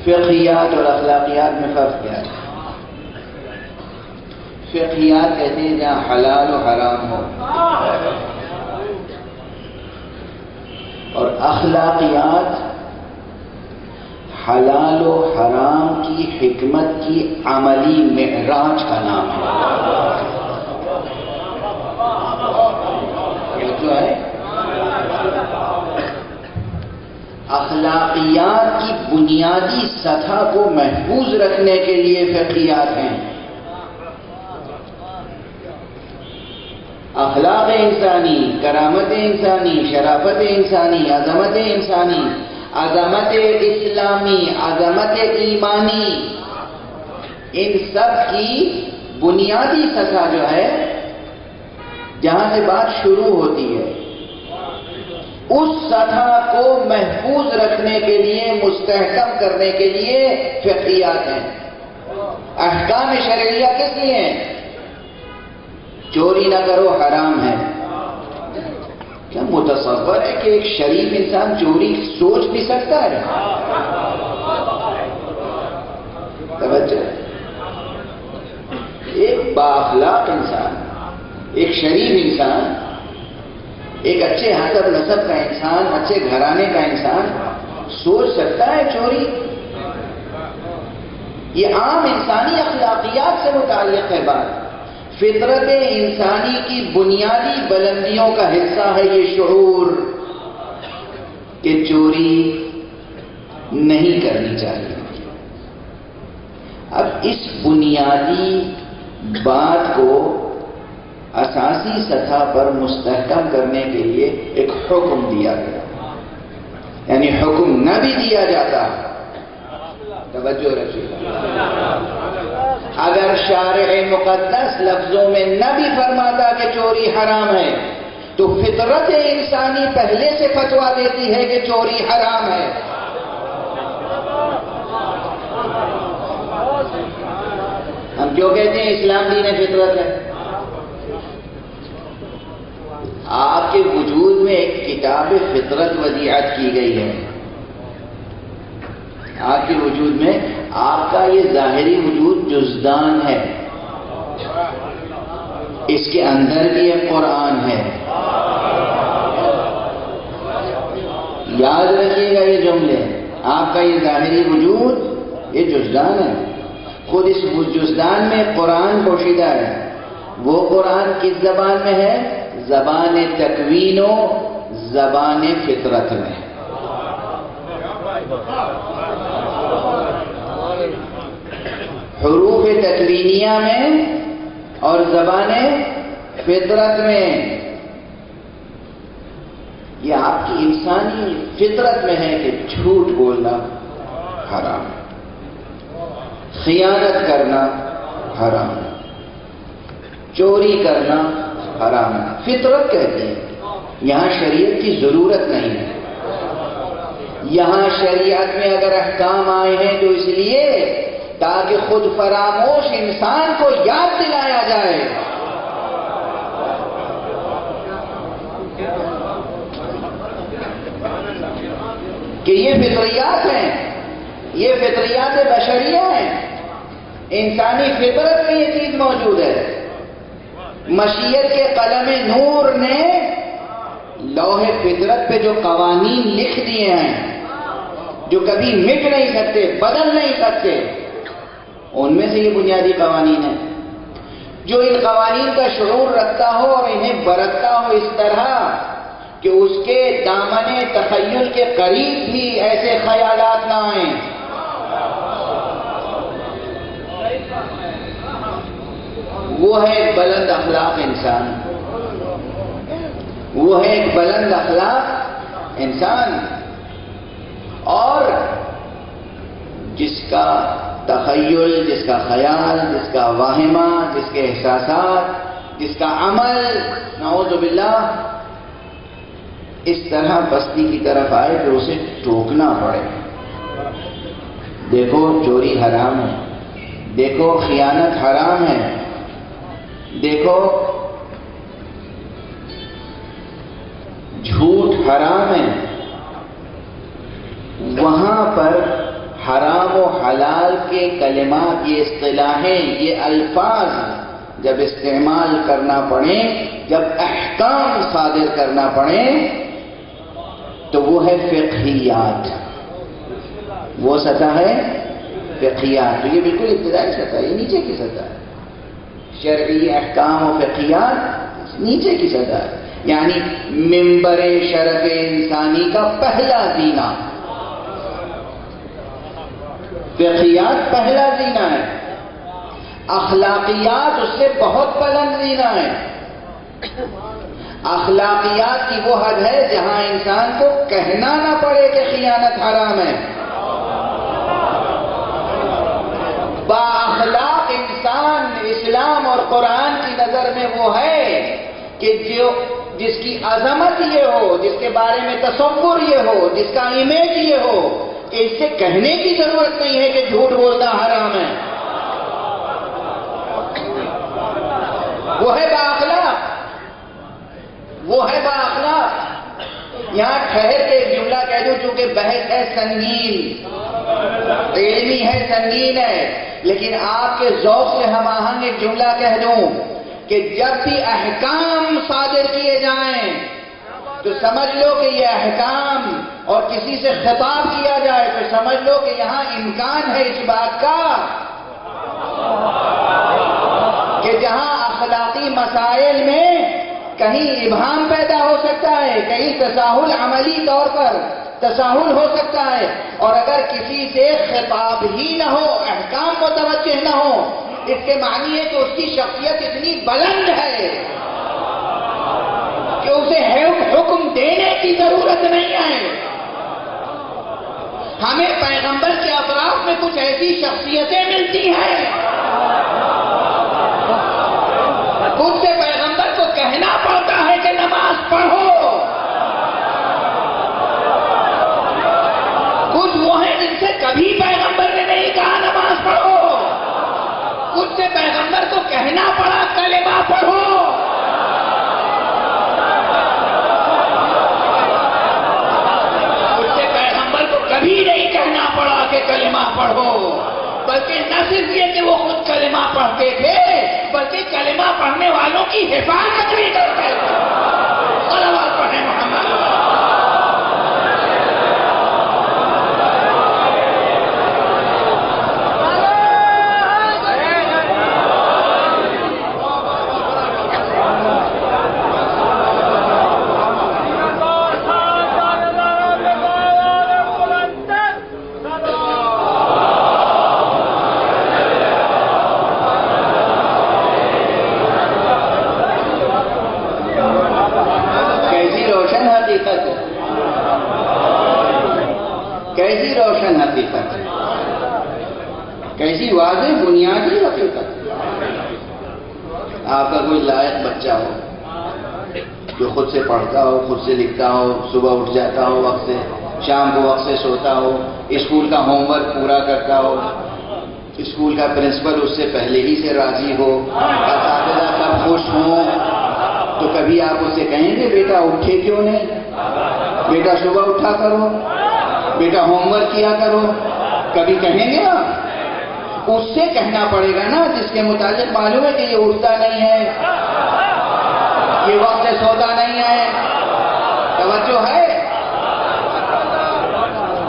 فقہیات اور اخلاقیات میں فرق کیا ہے؟ فقہیات کہتے ہیں جہاں حلال و حرام ہو، اور اخلاقیات حلال و حرام کی حکمت کی عملی معراج کا نام ہے۔ یہ جو ہے اخلاقیات کی بنیادی سطح کو محفوظ رکھنے کے لیے فقہیات ہیں۔ اخلاق انسانی، کرامت انسانی، شرافت انسانی، عظمت انسانی، عظمت اسلامی، عظمت ایمانی، ان سب کی بنیادی سطح جو ہے جہاں سے بات شروع ہوتی ہے، اس سطح کو محفوظ رکھنے کے لیے، مستحکم کرنے کے لیے فقہیات ہیں۔ احکام شرعیہ کس لیے ہیں؟ چوری نہ کرو حرام ہے۔ کیا متصور ہے کہ ایک شریف انسان چوری سوچ بھی سکتا ہے؟ توجہ، ایک بااخلاق انسان، ایک شریف انسان، ایک اچھے حسب نسب کا انسان، اچھے گھرانے کا انسان سوچ سکتا ہے چوری؟ یہ عام انسانی اخلاقیات سے متعلق ہے بات۔ فطرت انسانی کی بنیادی بلندیوں کا حصہ ہے یہ شعور کہ چوری نہیں کرنی چاہیے۔ اب اس بنیادی بات کو اساسی سطح پر مستحکم کرنے کے لیے ایک حکم دیا گیا، یعنی حکم نہ بھی دیا جاتا، توجہ رکھیے، اگر شارع مقدس لفظوں میں نہ بھی فرماتا کہ چوری حرام ہے، تو فطرت انسانی پہلے سے فتویٰ دیتی ہے کہ چوری حرام ہے۔ ہم کیوں کہتے ہیں اسلام دین فطرت ہے؟ آپ کے وجود میں ایک کتاب فطرت وضعیت کی گئی ہے۔ آپ کے وجود میں آپ کا یہ ظاہری وجود جزدان ہے، اس کے اندر بھی ایک قرآن ہے۔ یاد رکھیے گا یہ جملے، آپ کا یہ ظاہری وجود یہ جزدان ہے، خود اس جزدان میں قرآن پوشیدہ ہے۔ وہ قرآن کس زبان میں ہے؟ زبان تکوین و زبان فطرت میں۔ حروف تکوینیہ میں اور زبان فطرت میں۔ یہ آپ کی انسانی فطرت میں ہے کہ جھوٹ بولنا حرام ہے، خیانت کرنا حرام ہے، چوری کرنا حرام ہے، فطرت کہتے ہیں۔ یہاں شریعت کی ضرورت نہیں ہے۔ یہاں شریعت میں اگر احکام آئے ہیں تو اس لیے تاکہ خود فراموش انسان کو یاد دلایا جائے کہ یہ فطریات ہیں، یہ فطریات بشریہ ہیں، انسانی فطرت میں یہ چیز موجود ہے۔ مشیت کے قلم نور نے لوح فطرت پہ جو قوانین لکھ دیے ہیں، جو کبھی مٹ نہیں سکتے، بدل نہیں سکتے، ان میں سے یہ بنیادی قوانین ہیں۔ جو ان قوانین کا شعور رکھتا ہو اور انہیں برتتا ہو اس طرح کہ اس کے دامن تخیل کے قریب بھی ایسے خیالات نہ آئیں، وہ ہے ایک بلند اخلاق انسان، وہ ہے ایک بلند اخلاق انسان، اور جس کا تخیل، جس کا خیال، جس کا واہمہ، جس کے احساسات، جس کا عمل نعوذ باللہ اس طرح بستی کی طرف آئے کہ اسے ٹوکنا پڑے۔ دیکھو چوری حرام ہے، دیکھو خیانت حرام ہے، دیکھو جھوٹ حرام ہے، وہاں پر حرام و حلال کے کلمات، یہ اصطلاحیں، یہ الفاظ جب استعمال کرنا پڑے، جب احکام صادر کرنا پڑے، تو وہ ہے فقہیات، وہ سطح ہے فقہیات. تو یہ بالکل ابتدائی سطح ہے، یہ نیچے کی سطح ہے. شرعی احکام و فقہیات نیچے کی سطح ہے، یعنی منبر شرف انسانی کا پہلا زینہ. فقہیات پہلا زینہ ہے، اخلاقیات اس سے بہت بلند زینہ ہے. اخلاقیات کی وہ حد ہے جہاں انسان کو کہنا نہ پڑے کہ خیانت حرام ہے. با اخلاق انسان اسلام اور قرآن کی نظر میں وہ ہے کہ جس کی عظمت یہ ہو، جس کے بارے میں تصور یہ ہو، جس کا امیج یہ ہو کہ اس سے کہنے کی ضرورت نہیں ہے کہ جھوٹ بولنا حرام ہے. وہ ہے با اخلاق، وہ ہے با اخلاق. یہاں ٹھہر کے ایک جملہ کہہ دوں، چونکہ بحث ہے سنگین، علمی ہے، سنگین ہے، لیکن آپ کے ذوق سے ہم آہنگ ایک جملہ کہہ دوں کہ جب بھی احکام صادر کیے جائیں تو سمجھ لو کہ یہ احکام، اور کسی سے خطاب کیا جائے تو سمجھ لو کہ یہاں امکان ہے اس بات کا کہ جہاں اخلاقی مسائل میں کہیں ابہام پیدا ہو سکتا ہے، کہیں تساہل عملی طور پر تساہل ہو سکتا ہے، اور اگر کسی سے خطاب ہی نہ ہو، احکام متوجہ نہ ہو، اس کے معنی ہے کہ اس کی شخصیت اتنی بلند ہے کہ اسے حکم دینے کی ضرورت نہیں ہے. ہمیں پیغمبر کے اطراف میں کچھ ایسی شخصیتیں ملتی ہیں، خود سے پیغمبر کو کہنا پڑتا ہے کہ نماز پڑھو. کچھ وہ ہیں جن سے کبھی پیغمبر نے نہیں کہا نماز پڑھو، کچھ سے پیغمبر کو کہنا پڑا کلمہ پڑھو. کچھ سے پیغمبر کو کبھی نہیں کہنا پڑا کہ کلمہ پڑھو، بلکہ نہ صرف یہ کہ وہ خود کلمہ پڑھتے تھے، بلکہ کلمہ پڑھنے والوں کی حفاظت بھی کرتے تھے. صلوات پڑھیں محمد. کیسی روشن حقیقت، کیسی واضح بنیادی حقیقت. آپ کا کوئی لائق بچہ ہو جو خود سے پڑھتا ہو، خود سے لکھتا ہو، صبح اٹھ جاتا ہو وقت سے، شام کو وقت سے سوتا ہو، اسکول کا ہوم ورک پورا کرتا ہو، اسکول کا پرنسپل اس سے پہلے ہی سے راضی ہو، اساتذہ سب خوش ہوں، تو کبھی آپ اسے کہیں گے بیٹا اٹھے کیوں نہیں، بیٹا صبح اٹھا کرو، بیٹا ہوم ورک کیا کرو؟ کبھی کہیں گے آپ؟ اس سے کہنا پڑے گا نا جس کے متعلق معلوم ہے کہ یہ اٹھتا نہیں ہے، یہ وقت سے سوتا نہیں ہے. توجہ ہے؟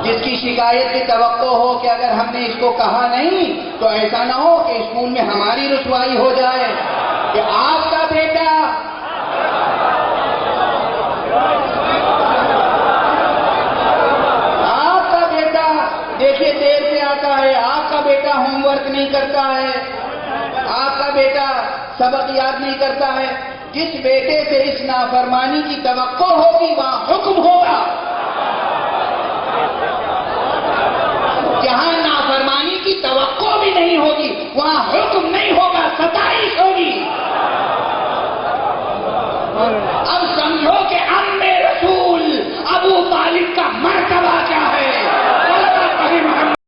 جس کی شکایت کی توقع ہو کہ اگر ہم نے اس کو کہا نہیں تو ایسا نہ ہو کہ اسکول میں ہماری رسوائی ہو جائے کہ آپ کا بیٹا دیکھیے دیر سے آتا ہے، آپ کا بیٹا ہوم ورک نہیں کرتا ہے، آپ کا بیٹا سبق یاد نہیں کرتا ہے. جس بیٹے سے اس نافرمانی کی توقع ہوگی وہاں حکم ہوگا. جہاں نافرمانی کی توقع بھی نہیں ہوگی وہاں حکم